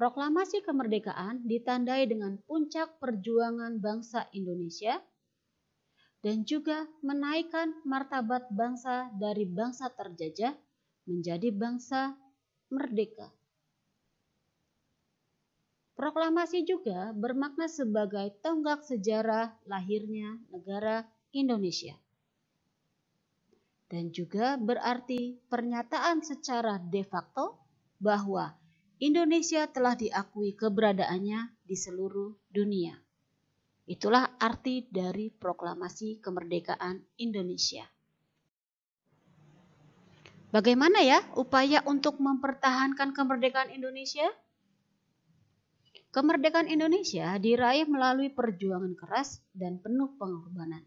Proklamasi kemerdekaan ditandai dengan puncak perjuangan bangsa Indonesia dan juga menaikkan martabat bangsa dari bangsa terjajah menjadi bangsa merdeka. Proklamasi juga bermakna sebagai tonggak sejarah lahirnya negara Indonesia. Dan juga berarti pernyataan secara de facto bahwa Indonesia telah diakui keberadaannya di seluruh dunia. Itulah arti dari proklamasi kemerdekaan Indonesia. Bagaimana ya upaya untuk mempertahankan kemerdekaan Indonesia? Kemerdekaan Indonesia diraih melalui perjuangan keras dan penuh pengorbanan.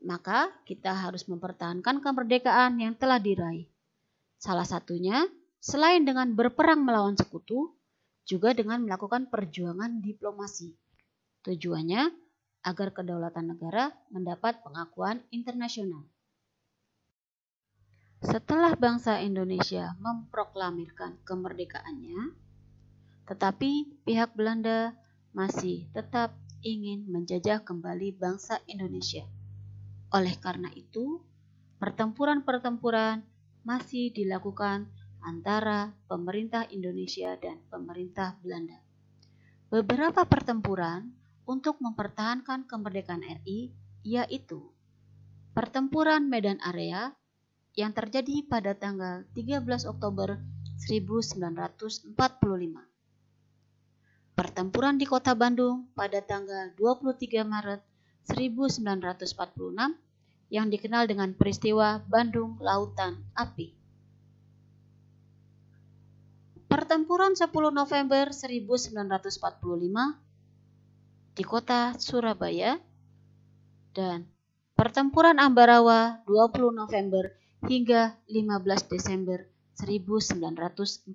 Maka kita harus mempertahankan kemerdekaan yang telah diraih. Salah satunya, selain dengan berperang melawan sekutu, juga dengan melakukan perjuangan diplomasi. Tujuannya agar kedaulatan negara mendapat pengakuan internasional. Setelah bangsa Indonesia memproklamirkan kemerdekaannya, tetapi pihak Belanda masih tetap ingin menjajah kembali bangsa Indonesia. Oleh karena itu, pertempuran-pertempuran masih dilakukan antara pemerintah Indonesia dan pemerintah Belanda. Beberapa pertempuran untuk mempertahankan kemerdekaan RI yaitu Pertempuran Medan Area yang terjadi pada tanggal 13 Oktober 1945. Pertempuran di Kota Bandung pada tanggal 23 Maret 1946 yang dikenal dengan peristiwa Bandung Lautan Api. Pertempuran 10 November 1945 di Kota Surabaya dan Pertempuran Ambarawa 20 November hingga 15 Desember 1945.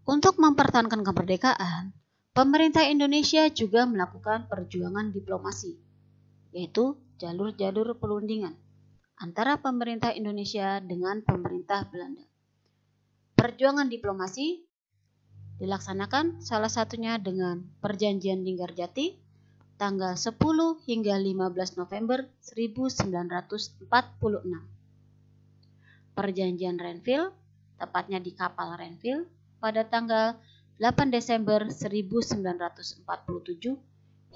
Untuk mempertahankan kemerdekaan, pemerintah Indonesia juga melakukan perjuangan diplomasi, yaitu jalur-jalur perundingan antara pemerintah Indonesia dengan pemerintah Belanda. Perjuangan diplomasi dilaksanakan salah satunya dengan Perjanjian Linggarjati tanggal 10 hingga 15 November 1946. Perjanjian Renville, tepatnya di kapal Renville, pada tanggal 8 Desember 1947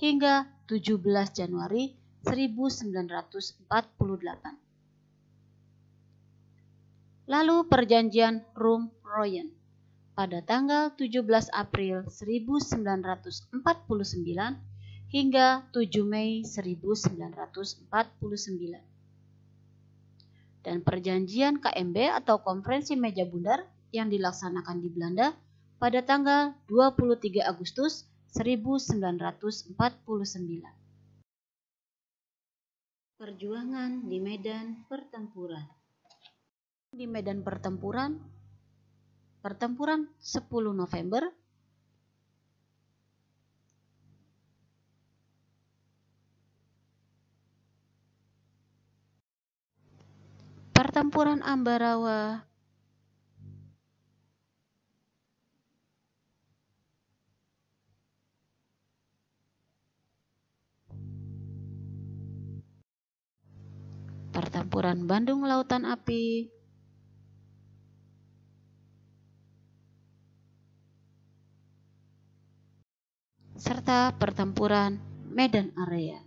hingga 17 Januari 1948. Lalu Perjanjian Rum-Royan pada tanggal 17 April 1949 hingga 7 Mei 1949. Dan Perjanjian KMB atau Konferensi Meja Bundar yang dilaksanakan di Belanda pada tanggal 23 Agustus 1949. Perjuangan di medan pertempuran. Di medan pertempuran, Pertempuran 10 November Pertempuran Ambarawa, Pertempuran Bandung Lautan Api, serta Pertempuran Medan Area.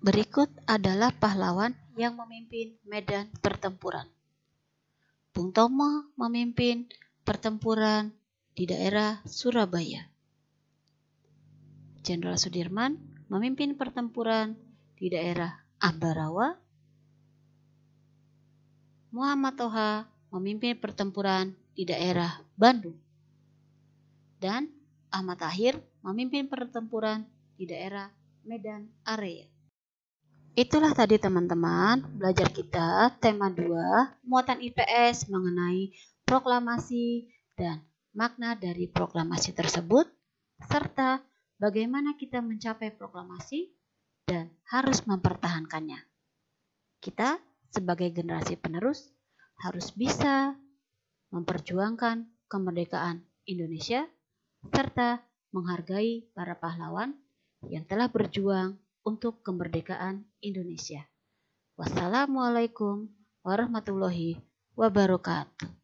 Berikut adalah pahlawan yang memimpin medan pertempuran. Bung Tomo memimpin pertempuran di daerah Surabaya. Jenderal Sudirman memimpin pertempuran di daerah Ambarawa. Muhammad Toha memimpin pertempuran di daerah Bandung. Dan Ahmad Tahir memimpin pertempuran di daerah Medan Area. Itulah tadi teman-teman belajar kita tema 2 muatan IPS mengenai proklamasi dan makna dari proklamasi tersebut serta bagaimana kita mencapai proklamasi dan harus mempertahankannya. Kita sebagai generasi penerus harus bisa memperjuangkan kemerdekaan Indonesia serta menghargai para pahlawan yang telah berjuang untuk kemerdekaan Indonesia. Wassalamualaikum warahmatullahi wabarakatuh.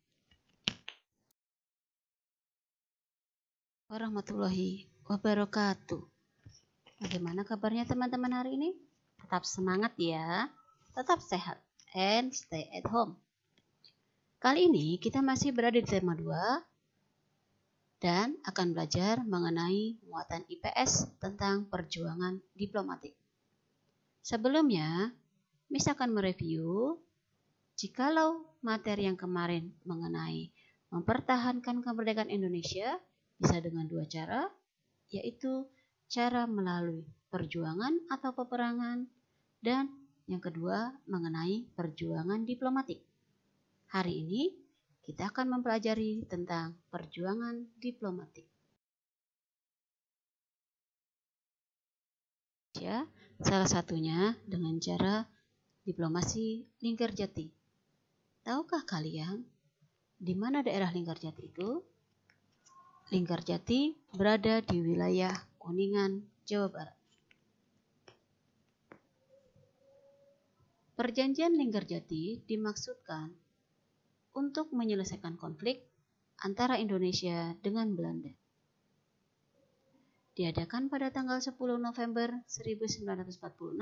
Bagaimana kabarnya teman-teman hari ini? Tetap semangat ya, tetap sehat, and stay at home. Kali ini kita masih berada di tema 2 dan akan belajar mengenai muatan IPS tentang perjuangan diplomatik. Sebelumnya, Miss akan mereview jikalau materi yang kemarin mengenai mempertahankan kemerdekaan Indonesia bisa dengan 2 cara, yaitu cara melalui perjuangan atau peperangan, dan yang kedua mengenai perjuangan diplomatik. Hari ini kita akan mempelajari tentang perjuangan diplomatik. Ya, salah satunya dengan cara diplomasi Linggarjati. Tahukah kalian di mana daerah Linggarjati itu? Linggarjati berada di wilayah Kuningan, Jawa Barat. Perjanjian Linggarjati dimaksudkan untuk menyelesaikan konflik antara Indonesia dengan Belanda. Diadakan pada tanggal 10 November 1946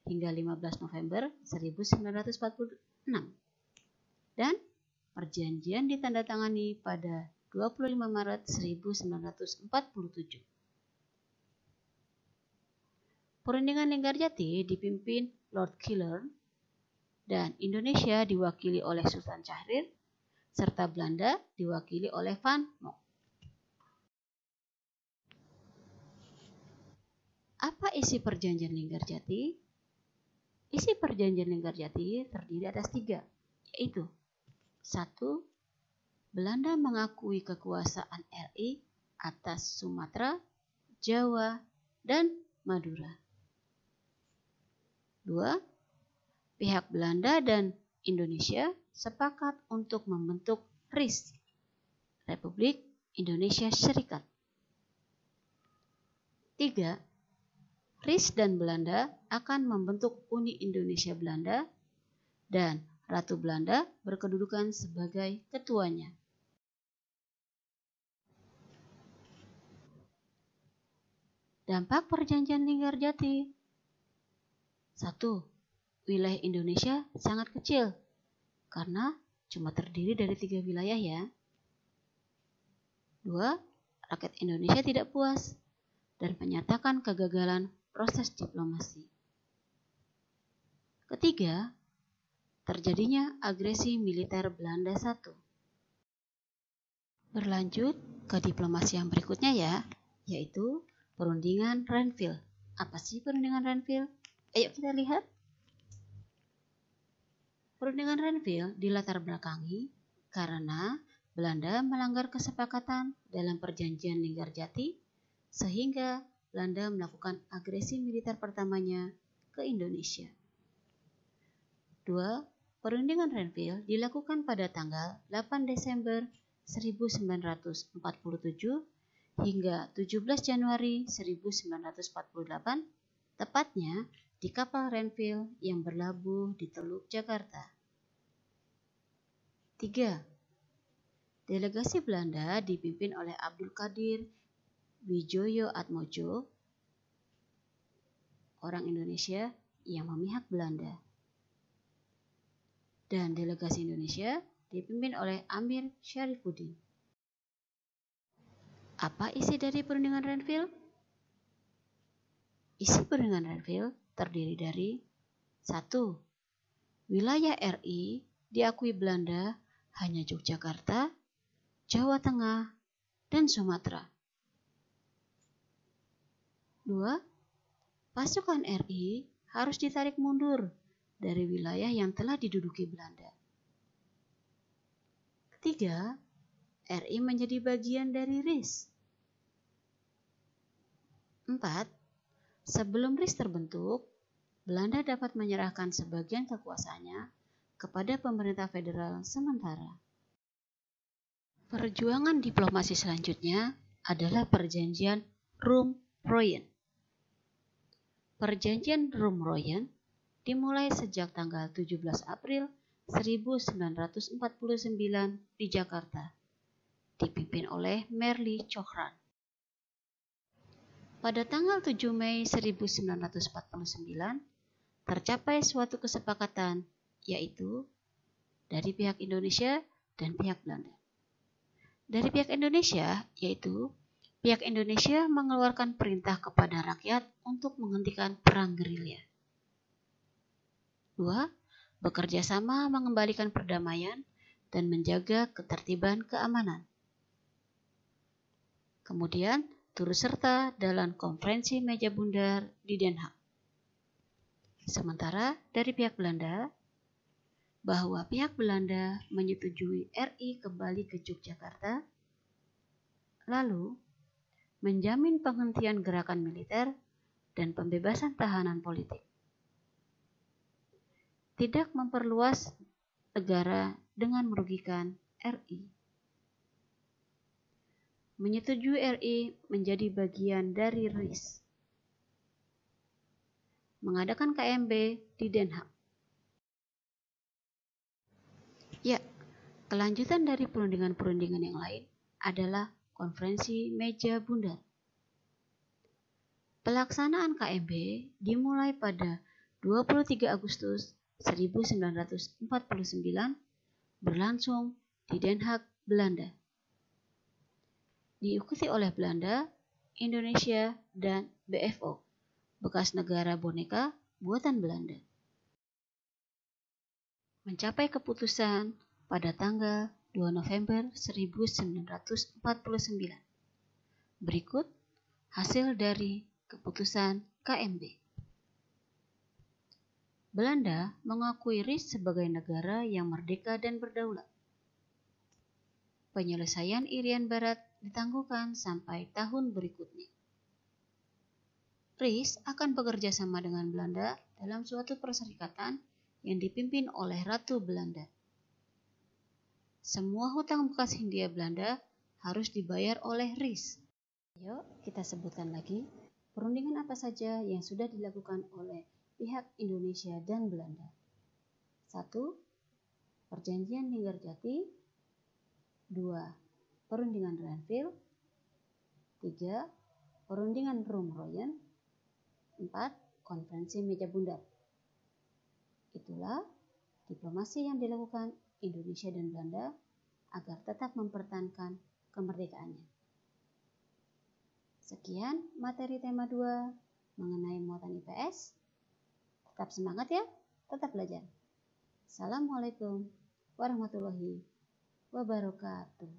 hingga 15 November 1946. Dan perjanjian ditandatangani pada 25 Maret 1947. Perundingan Linggarjati dipimpin Lord Killern dan Indonesia diwakili oleh Sultan Syahrir serta Belanda diwakili oleh Van Mock. Apa isi perjanjian Linggarjati? Isi perjanjian Linggarjati terdiri atas 3, yaitu 1. Belanda mengakui kekuasaan RI atas Sumatera, Jawa, dan Madura. 2. Pihak Belanda dan Indonesia sepakat untuk membentuk RIS, Republik Indonesia Serikat. 3. RIS dan Belanda akan membentuk Uni Indonesia Belanda dan Ratu Belanda berkedudukan sebagai ketuanya. Dampak perjanjian Linggarjati. 1. Wilayah Indonesia sangat kecil karena cuma terdiri dari 3 wilayah ya. 2. Rakyat Indonesia tidak puas dan menyatakan kegagalan proses diplomasi. 3. Terjadinya agresi militer Belanda 1. Berlanjut ke diplomasi yang berikutnya ya, yaitu perundingan Renville. Apa sih perundingan Renville? Ayo kita lihat. Perundingan Renville dilatar belakangi karena Belanda melanggar kesepakatan dalam perjanjian Linggarjati sehingga Belanda melakukan agresi militer pertamanya ke Indonesia. 2. Perundingan Renville dilakukan pada tanggal 8 Desember 1947 hingga 17 Januari 1948, tepatnya di kapal Renville yang berlabuh di Teluk Jakarta. 3. Delegasi Belanda dipimpin oleh Abdul Qadir Widjojoatmojo, orang Indonesia yang memihak Belanda. Dan delegasi Indonesia dipimpin oleh Amir Syarifuddin. Apa isi dari perundingan Renville? Isi perundingan Renville terdiri dari 1. Wilayah RI diakui Belanda hanya Yogyakarta, Jawa Tengah, dan Sumatera. 2. Pasukan RI harus ditarik mundur dari wilayah yang telah diduduki Belanda. 3. RI menjadi bagian dari RIS. 4. Sebelum RIS terbentuk, Belanda dapat menyerahkan sebagian kekuasaannya kepada pemerintah federal sementara. Perjuangan diplomasi selanjutnya adalah Perjanjian Rum-Royen. Perjanjian Rum-Royen dimulai sejak tanggal 17 April 1949 di Jakarta, dipimpin oleh Merli Chokran. Pada tanggal 7 Mei 1949, tercapai suatu kesepakatan, yaitu dari pihak Indonesia dan pihak Belanda. Dari pihak Indonesia, yaitu pihak Indonesia mengeluarkan perintah kepada rakyat untuk menghentikan perang gerilya. 2. Bekerja sama mengembalikan perdamaian dan menjaga ketertiban keamanan. Kemudian, turut serta dalam konferensi meja bundar di Den Haag. Sementara dari pihak Belanda, bahwa pihak Belanda menyetujui RI kembali ke Yogyakarta, lalu menjamin penghentian gerakan militer dan pembebasan tahanan politik. Tidak memperluas negara dengan merugikan RI. Menyetujui RI menjadi bagian dari RIS. Mengadakan KMB di Den Haag. Ya, kelanjutan dari perundingan-perundingan yang lain adalah konferensi meja bundar. Pelaksanaan KMB dimulai pada 23 Agustus 1949 berlangsung di Den Haag, Belanda. Diikuti oleh Belanda, Indonesia, dan BFO, bekas negara boneka buatan Belanda. Mencapai keputusan pada tanggal 2 November 1949. Berikut hasil dari keputusan KMB. Belanda mengakui RIS sebagai negara yang merdeka dan berdaulat. Penyelesaian Irian Barat ditangguhkan sampai tahun berikutnya. RIS akan bekerja sama dengan Belanda dalam suatu perserikatan yang dipimpin oleh Ratu Belanda. Semua hutang bekas Hindia Belanda harus dibayar oleh RIS. Ayo kita sebutkan lagi perundingan apa saja yang sudah dilakukan oleh pihak Indonesia dan Belanda. 1. Perjanjian Linggarjati. 2. Perundingan Renville. 3. Perundingan Rum-Royen. 4. Konferensi meja bundar. Itulah diplomasi yang dilakukan Indonesia dan Belanda agar tetap mempertahankan kemerdekaannya. Sekian materi tema 2 mengenai muatan IPS. Tetap semangat ya, tetap belajar. Assalamualaikum warahmatullahi wabarakatuh.